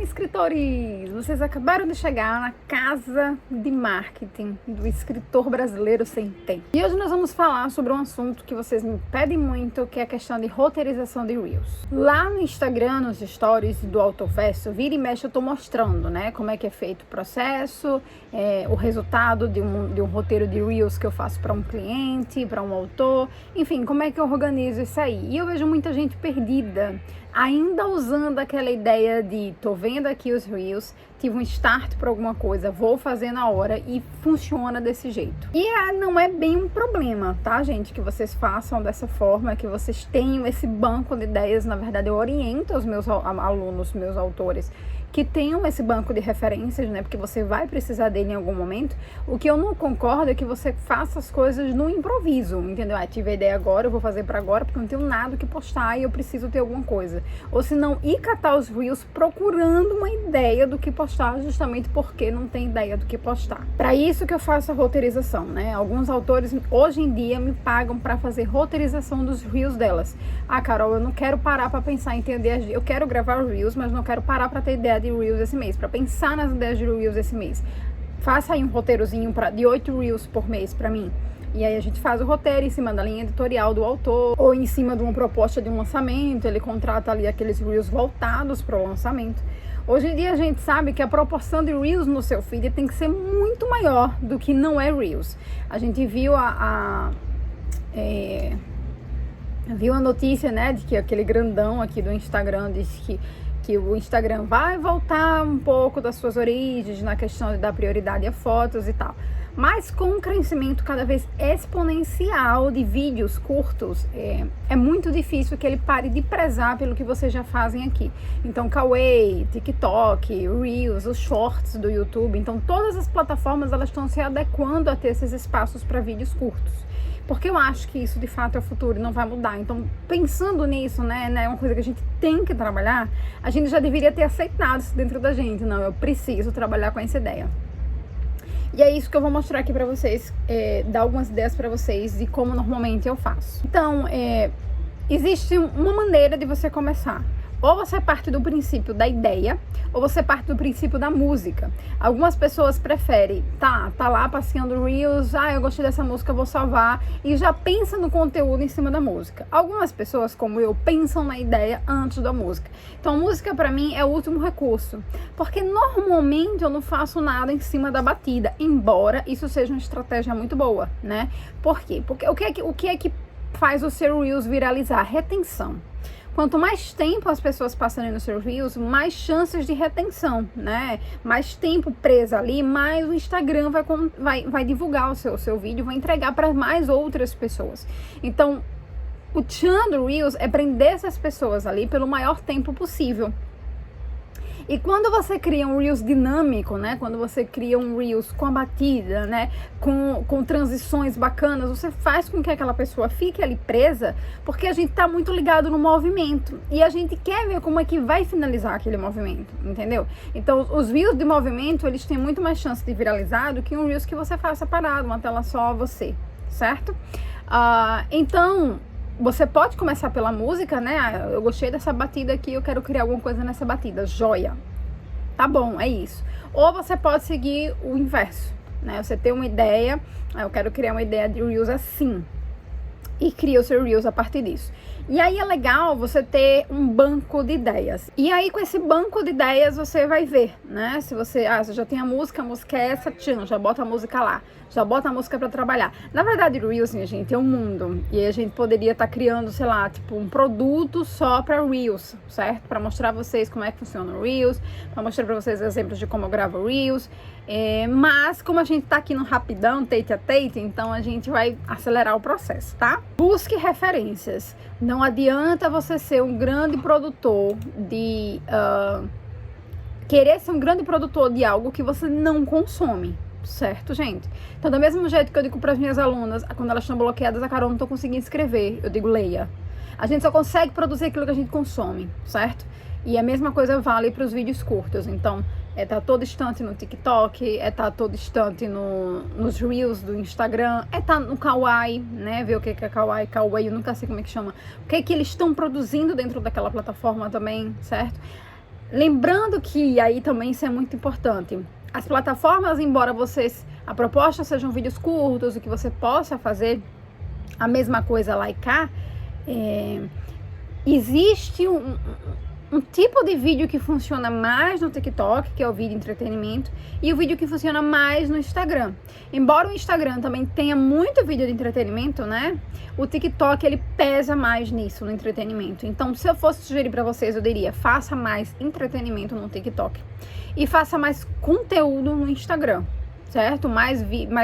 escritores! Vocês acabaram de chegar na casa de marketing do escritor brasileiro sem tempo. E hoje nós vamos falar sobre um assunto que vocês me pedem muito, que é a questão de roteirização de Reels. Lá no Instagram, nos stories do Autoverso, vira e mexe eu tô mostrando, né, como é que é feito o processo, o resultado de um roteiro de Reels que eu faço para um cliente, para um autor, enfim, como é que eu organizo isso aí. E eu vejo muita gente perdida, ainda usando aquela ideia de tô vendo aqui os Reels, tive um start para alguma coisa, vou fazer na hora e funciona desse jeito. E não é bem um problema, tá, gente, que vocês façam dessa forma, que vocês tenham esse banco de ideias. Na verdade, eu oriento os meus alunos, meus autores, que tenham esse banco de referências, né, porque você vai precisar dele em algum momento. O que eu não concordo é que você faça as coisas no improviso, entendeu? Tive a ideia agora, eu vou fazer para agora, porque eu não tenho nada que postar e eu preciso ter alguma coisa. Ou se não, ir catar os Reels procurando uma ideia do que postar, justamente porque não tem ideia do que postar. Para isso que eu faço a roteirização, né? Alguns autores hoje em dia me pagam para fazer roteirização dos Reels delas. Ah, Carol, eu não quero parar para pensar em ter ideias. Eu quero gravar Reels, mas não quero parar para ter ideia de Reels esse mês, para pensar nas ideias de Reels esse mês. Faça aí um roteirozinho de 8 Reels por mês para mim. E aí a gente faz o roteiro em cima da linha editorial do autor, ou em cima de uma proposta de um lançamento, ele contrata ali aqueles Reels voltados para o lançamento. Hoje em dia a gente sabe que a proporção de Reels no seu feed tem que ser muito maior do que não é Reels. A gente viu viu a notícia, né, de que aquele grandão aqui do Instagram disse que o Instagram vai voltar um pouco das suas origens na questão de dar prioridade a fotos e tal. Mas com um crescimento cada vez exponencial de vídeos curtos, é muito difícil que ele pare de prezar pelo que vocês já fazem aqui. Então, Kawaii, TikTok, Reels, os Shorts do YouTube, então todas as plataformas elas estão se adequando a ter esses espaços para vídeos curtos. Porque eu acho que isso de fato é o futuro e não vai mudar. Então, pensando nisso, né, é uma coisa que a gente tem que trabalhar, a gente já deveria ter aceitado isso dentro da gente. Não, eu preciso trabalhar com essa ideia. E é isso que eu vou mostrar aqui pra vocês, dar algumas ideias pra vocês de como normalmente eu faço. Então, existe uma maneira de você começar. Ou você parte do princípio da ideia, ou você parte do princípio da música. Algumas pessoas preferem, tá lá passeando Reels, eu gostei dessa música, vou salvar, e já pensa no conteúdo em cima da música. Algumas pessoas, como eu, pensam na ideia antes da música. Então, a música pra mim é o último recurso, porque normalmente eu não faço nada em cima da batida, embora isso seja uma estratégia muito boa, né? Por quê? Porque o que é que faz o seu Reels viralizar? Retenção. Quanto mais tempo as pessoas passarem nos seus Reels, mais chances de retenção, né? Mais tempo presa ali, mais o Instagram vai divulgar o seu vídeo, vai entregar para mais outras pessoas. Então, o tchan do Reels é prender essas pessoas ali pelo maior tempo possível. E quando você cria um Reels dinâmico, né? Quando você cria um Reels com a batida, né? Com transições bacanas, você faz com que aquela pessoa fique ali presa, porque a gente tá muito ligado no movimento. E a gente quer ver como é que vai finalizar aquele movimento, entendeu? Então, os Reels de movimento, eles têm muito mais chance de viralizar do que um Reels que você faça parado, uma tela só você, certo? Então, você pode começar pela música, né? Eu gostei dessa batida aqui, eu quero criar alguma coisa nessa batida. Joia. Tá bom, é isso. Ou você pode seguir o inverso, né? Você tem uma ideia, eu quero criar uma ideia de Reels assim. E cria o seu Reels a partir disso. E aí é legal você ter um banco de ideias. E aí com esse banco de ideias você vai ver, né? Se você já tem a música é essa, tchan, já bota a música lá. Já bota a música pra trabalhar. Na verdade, Reels, minha gente, é um mundo. E aí a gente poderia estar criando, sei lá, tipo um produto só pra Reels, certo? Pra mostrar a vocês como é que funciona o Reels, pra mostrar pra vocês exemplos de como eu gravo Reels. Mas como a gente tá aqui no rapidão, tate a tate, então a gente vai acelerar o processo, tá? Busque referências. Não adianta você ser um grande produtor querer ser um grande produtor de algo que você não consome, certo, gente? Então, do mesmo jeito que eu digo para as minhas alunas, quando elas estão bloqueadas, a Carol, não tô conseguindo escrever, eu digo, leia. A gente só consegue produzir aquilo que a gente consome, certo? E a mesma coisa vale para os vídeos curtos. Então, tá todo instante no TikTok, tá todo instante nos Reels do Instagram, tá no Kawaii, né? Ver o que é Kawaii, eu nunca sei como é que chama. O que é que eles estão produzindo dentro daquela plataforma também, certo? Lembrando que aí também isso é muito importante. As plataformas, embora a proposta sejam vídeos curtos e que você possa fazer a mesma coisa lá e cá, existe um tipo de vídeo que funciona mais no TikTok, que é o vídeo entretenimento, e o vídeo que funciona mais no Instagram. Embora o Instagram também tenha muito vídeo de entretenimento, né? O TikTok, ele pesa mais nisso, no entretenimento. Então, se eu fosse sugerir para vocês, eu diria, faça mais entretenimento no TikTok e faça mais conteúdo no Instagram. Certo? Mais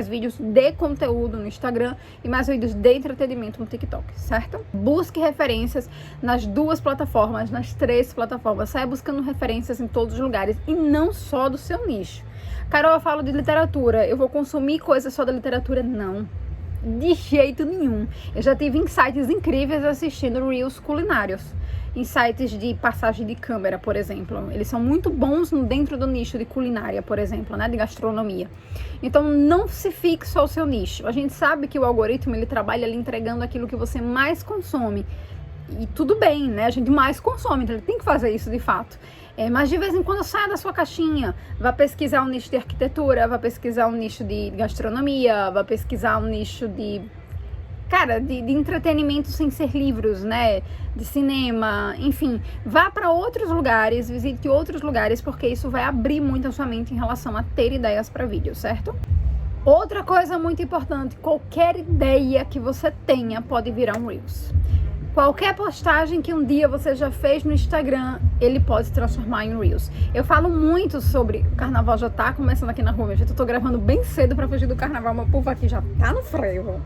vídeos de conteúdo no Instagram e mais vídeos de entretenimento no TikTok, certo? Busque referências nas 2 plataformas, nas 3 plataformas. Saia buscando referências em todos os lugares e não só do seu nicho. Carol, eu falo de literatura, eu vou consumir coisas só da literatura? Não, de jeito nenhum. Eu já tive insights incríveis assistindo Reels culinários. Insights de passagem de câmera, por exemplo. Eles são muito bons dentro do nicho de culinária, por exemplo, né? De gastronomia. Então, não se fixe ao seu nicho. A gente sabe que o algoritmo, ele trabalha ali entregando aquilo que você mais consome. E tudo bem, né? A gente mais consome, então ele tem que fazer isso de fato. Mas de vez em quando saia da sua caixinha. Vá pesquisar um nicho de arquitetura, vá pesquisar um nicho de gastronomia, vá pesquisar um nicho de entretenimento sem ser livros, né? De cinema, enfim. Vá para outros lugares, visite outros lugares, porque isso vai abrir muito a sua mente em relação a ter ideias para vídeo, certo? Outra coisa muito importante, qualquer ideia que você tenha pode virar um Reels. Qualquer postagem que um dia você já fez no Instagram, ele pode se transformar em Reels. Eu falo muito sobre o carnaval, já tá começando aqui na rua, eu tô gravando bem cedo para fugir do carnaval, meu povo aqui já tá no freio.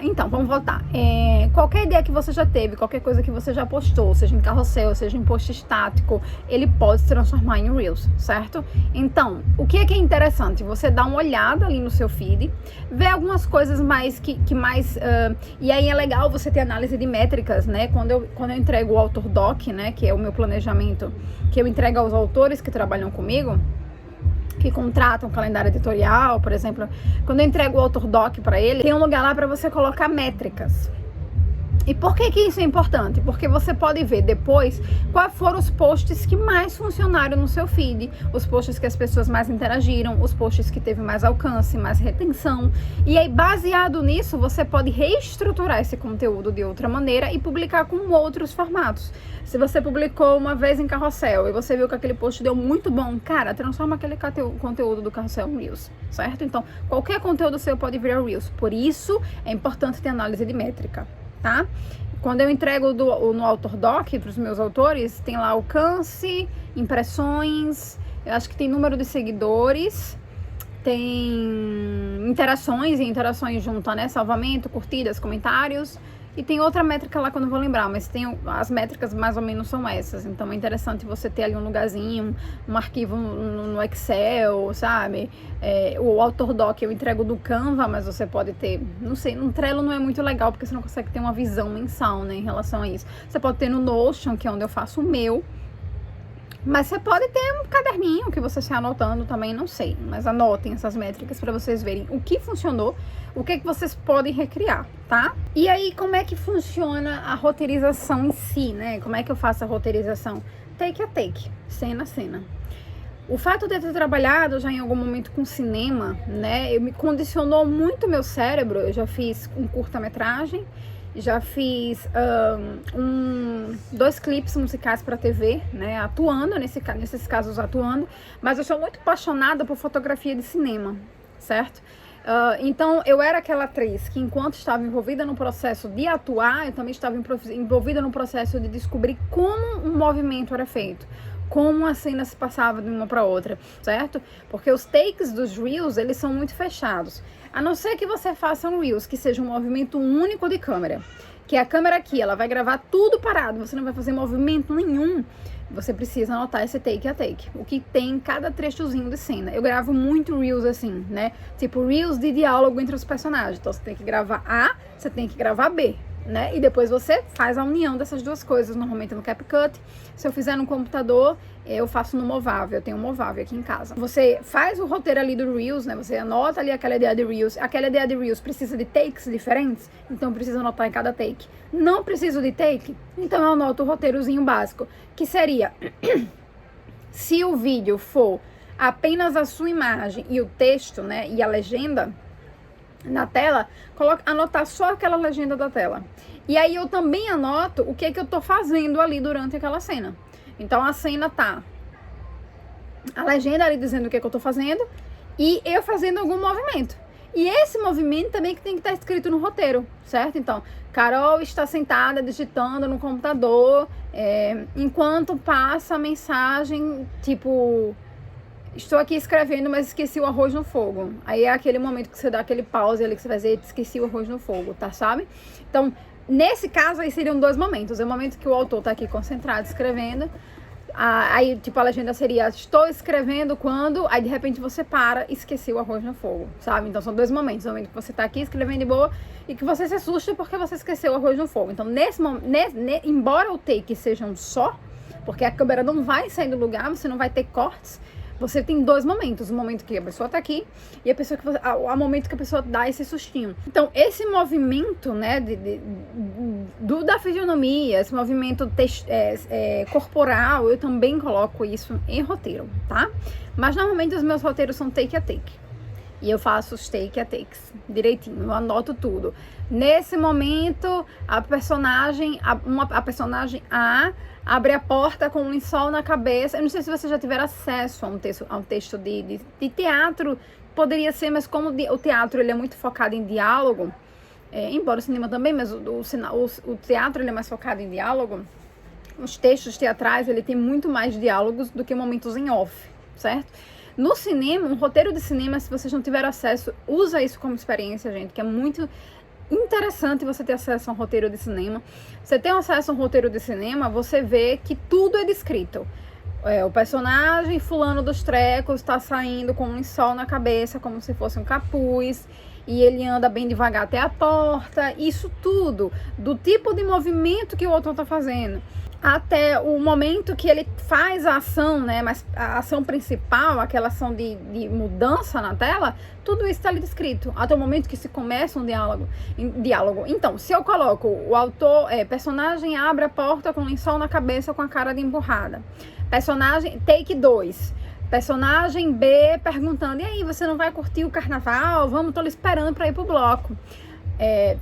Então, vamos voltar. Qualquer ideia que você já teve, qualquer coisa que você já postou, seja em carrossel, seja em post estático, ele pode se transformar em Reels, certo? Então, o que é interessante? Você dá uma olhada ali no seu feed, ver algumas coisas mais e aí é legal você ter análise de métricas, né? Quando eu entrego o Author Doc, né? Que é o meu planejamento, que eu entrego aos autores que trabalham comigo, que contratam calendário editorial, por exemplo, quando eu entrego o Author Doc para ele, tem um lugar lá para você colocar métricas. E por que isso é importante? Porque você pode ver depois quais foram os posts que mais funcionaram no seu feed, os posts que as pessoas mais interagiram, os posts que teve mais alcance, mais retenção. E aí, baseado nisso, você pode reestruturar esse conteúdo de outra maneira e publicar com outros formatos. Se você publicou uma vez em carrossel e você viu que aquele post deu muito bom, cara, transforma aquele conteúdo do carrossel em Reels, certo? Então, qualquer conteúdo seu pode virar Reels. Por isso, é importante ter análise de métrica. Tá? Quando eu entrego no Author Doc para os meus autores, tem lá alcance, impressões, eu acho que tem número de seguidores, tem interações junto, né? Salvamento, curtidas, comentários. E tem outra métrica lá que eu não vou lembrar, mas as métricas mais ou menos são essas. Então é interessante você ter ali um lugarzinho, um arquivo no Excel, sabe? O Author Doc eu entrego do Canva, mas você pode ter, não sei, no Trello não é muito legal, porque você não consegue ter uma visão mensal, né, em relação a isso. Você pode ter no Notion, que é onde eu faço o meu. Mas você pode ter um caderninho que você está anotando também, não sei. Mas anotem essas métricas para vocês verem o que funcionou, o que vocês podem recriar, tá? E aí, como é que funciona a roteirização em si, né? Como é que eu faço a roteirização? Take a take, cena a cena. O fato de eu ter trabalhado já em algum momento com cinema, né? Me condicionou muito meu cérebro. Eu já fiz um curta-metragem, já fiz 2 clipes musicais para TV, né, atuando, nesses casos atuando, mas eu sou muito apaixonada por fotografia de cinema, certo? Então eu era aquela atriz que enquanto estava envolvida no processo de atuar, eu também estava envolvida no processo de descobrir como um movimento era feito, como a cena se passava de uma para outra, certo? Porque os takes dos Reels, eles são muito fechados. A não ser que você faça um Reels que seja um movimento único de câmera, que a câmera aqui, ela vai gravar tudo parado, você não vai fazer movimento nenhum, você precisa anotar esse take a take, o que tem em cada trechozinho de cena. Eu gravo muito Reels assim, né? Tipo Reels de diálogo entre os personagens. Então você tem que gravar A, você tem que gravar B, né? E depois você faz a união dessas duas coisas, normalmente no CapCut. Se eu fizer no computador, eu faço no Movavi, eu tenho um Movavi aqui em casa. Você faz o roteiro ali do Reels, né? Você anota ali aquela ideia de Reels. Aquela ideia de Reels precisa de takes diferentes, então precisa anotar em cada take. Não preciso de take, então eu anoto o roteirozinho básico, que seria Se o vídeo for apenas a sua imagem e o texto, né, e a legenda na tela, anotar só aquela legenda da tela. E aí eu também anoto o que eu tô fazendo ali durante aquela cena. Então a cena tá a legenda ali dizendo o que eu tô fazendo e eu fazendo algum movimento. E esse movimento também que tem que estar escrito no roteiro, certo? Então, Carol está sentada digitando no computador, enquanto passa a mensagem, tipo, estou aqui escrevendo, mas esqueci o arroz no fogo. Aí é aquele momento que você dá aquele pause ali que você vai dizer, esqueci o arroz no fogo, tá, sabe? Então, nesse caso aí seriam 2 momentos. É o momento que o autor tá aqui concentrado escrevendo. Aí, tipo, a legenda seria, estou escrevendo quando, aí de repente você para e esqueceu o arroz no fogo, sabe? Então são 2 momentos, o momento que você tá aqui escrevendo de boa e que você se assusta porque você esqueceu o arroz no fogo. Então, nesse momento, embora o take seja um só, porque a câmera não vai sair do lugar, você não vai ter cortes, você tem 2 momentos, o momento que a pessoa tá aqui e a pessoa o momento que a pessoa dá esse sustinho. Então, esse movimento, né, da fisionomia, esse movimento corporal, eu também coloco isso em roteiro, tá? Mas normalmente os meus roteiros são take a take. E eu faço os take a takes direitinho, eu anoto tudo. Nesse momento, a personagem A abre a porta com um lençol na cabeça. Eu não sei se você já tiver acesso a um texto de teatro, poderia ser, mas como o teatro ele é muito focado em diálogo, embora o cinema também, mas o teatro ele é mais focado em diálogo, os textos teatrais ele tem muito mais diálogos do que momentos em off, certo? No cinema, um roteiro de cinema, se vocês não tiveram acesso, usa isso como experiência, gente, que é muito interessante você ter acesso a um roteiro de cinema. Você tem acesso a um roteiro de cinema, você vê que tudo é descrito. O personagem fulano dos trecos está saindo com um lençol na cabeça, como se fosse um capuz, e ele anda bem devagar até a porta. Isso tudo, do tipo de movimento que o autor está fazendo, até o momento que ele faz a ação, né? Mas a ação principal, aquela ação de mudança na tela, tudo isso está ali descrito. Até o momento que se começa um diálogo. Então, se eu coloco o autor, personagem abre a porta com lençol na cabeça com a cara de emburrada. Personagem, take 2. Personagem B perguntando, e aí, você não vai curtir o carnaval? Vamos, tô lhe esperando para ir pro bloco.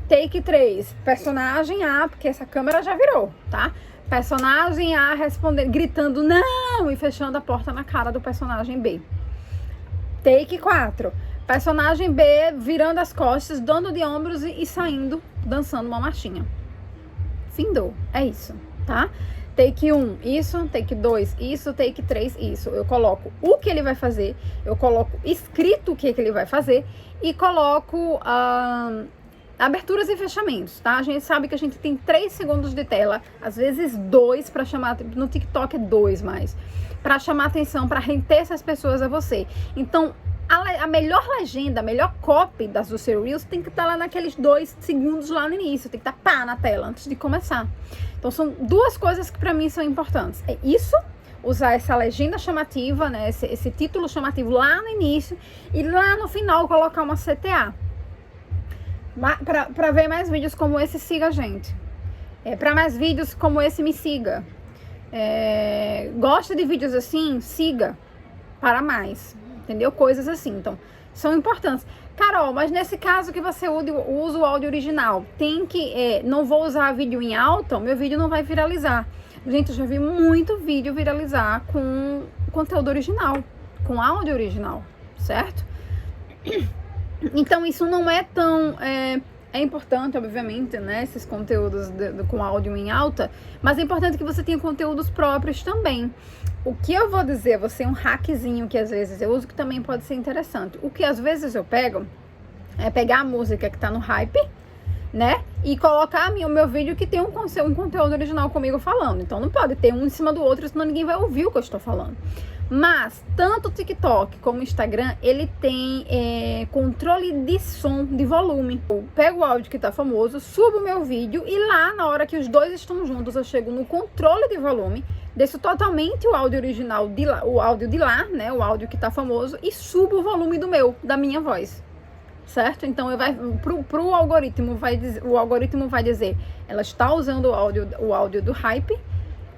Take 3. Personagem A, porque essa câmera já virou, tá? Personagem A respondendo, gritando não e fechando a porta na cara do personagem B. Take 4. Personagem B virando as costas, dando de ombros e saindo, dançando uma marchinha. Findou. É isso, tá? Take 1, isso. Take 2, isso. Take 3, isso. Eu coloco o que ele vai fazer, eu coloco escrito o que ele vai fazer e coloco aberturas e fechamentos, tá? A gente sabe que a gente tem 3 segundos de tela, às vezes 2 para chamar, no TikTok é 2 mais, para chamar atenção, para reter essas pessoas a você. Então, a melhor legenda, a melhor copy do seu Reels tem que estar lá naqueles 2 segundos lá no início, tem que estar pá na tela antes de começar. Então, são 2 coisas que para mim são importantes. É isso, usar essa legenda chamativa, né, esse título chamativo lá no início e lá no final colocar uma CTA. Para ver mais vídeos como esse, siga a gente. Para mais vídeos como esse, me siga. Gosta de vídeos assim? Siga. Para mais. Entendeu? Coisas assim. Então, são importantes. Carol, mas nesse caso que você usa o áudio original, tem que... não vou usar vídeo em alta, o meu vídeo não vai viralizar. Gente, eu já vi muito vídeo viralizar com conteúdo original. Com áudio original. Certo? Então, isso não é tão... É importante, obviamente, né? Esses conteúdos com áudio em alta. Mas é importante que você tenha conteúdos próprios também. O que eu vou dizer a você, um hackzinho que às vezes eu uso, que também pode ser interessante. O que às vezes eu pego é pegar a música que tá no hype, né? E colocar o meu vídeo que tem um conteúdo original comigo falando. Então, não pode ter um em cima do outro, senão ninguém vai ouvir o que eu estou falando. Mas, tanto o TikTok como o Instagram, ele tem controle de som, de volume. Eu pego o áudio que tá famoso, subo o meu vídeo e lá, na hora que os 2 estão juntos, eu chego no controle de volume, desço totalmente o áudio original, o áudio de lá, né, o áudio que tá famoso, e subo o volume da minha voz. Certo? Então, pro algoritmo, o algoritmo vai dizer, ela está usando o áudio do hype,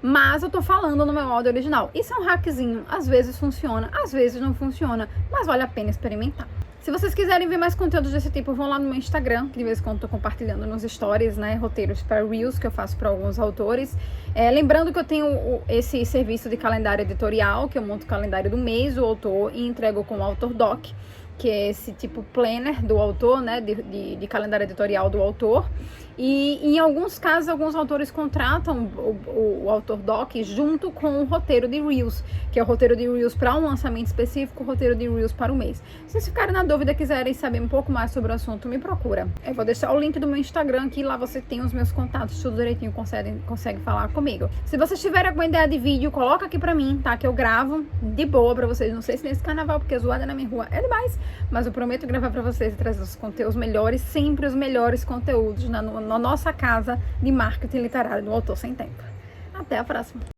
mas eu tô falando no meu áudio original. Isso é um hackzinho, às vezes funciona, às vezes não funciona, mas vale a pena experimentar. Se vocês quiserem ver mais conteúdos desse tipo, vão lá no meu Instagram, que de vez em quando eu tô compartilhando nos stories, né, roteiros para Reels que eu faço para alguns autores. Lembrando que eu tenho esse serviço de calendário editorial, que eu monto o calendário do mês do autor e entrego com o Autor Doc, que é esse tipo planner do autor, né, de calendário editorial do autor. E em alguns casos, alguns autores contratam o Autor Doc junto com o roteiro de Reels, que é o roteiro de Reels para um lançamento específico, o roteiro de Reels para o mês. Se vocês ficarem na dúvida e quiserem saber um pouco mais sobre o assunto, me procura. Eu vou deixar o link do meu Instagram aqui, lá você tem os meus contatos, tudo direitinho, consegue falar comigo. Se vocês tiverem alguma ideia de vídeo, coloca aqui pra mim, tá? Que eu gravo de boa pra vocês. Não sei se nesse carnaval, porque a zoada na minha rua é demais, mas eu prometo gravar pra vocês e trazer os conteúdos melhores, sempre os melhores conteúdos na nossa casa de marketing literário do Autor Sem Tempo. Até a próxima!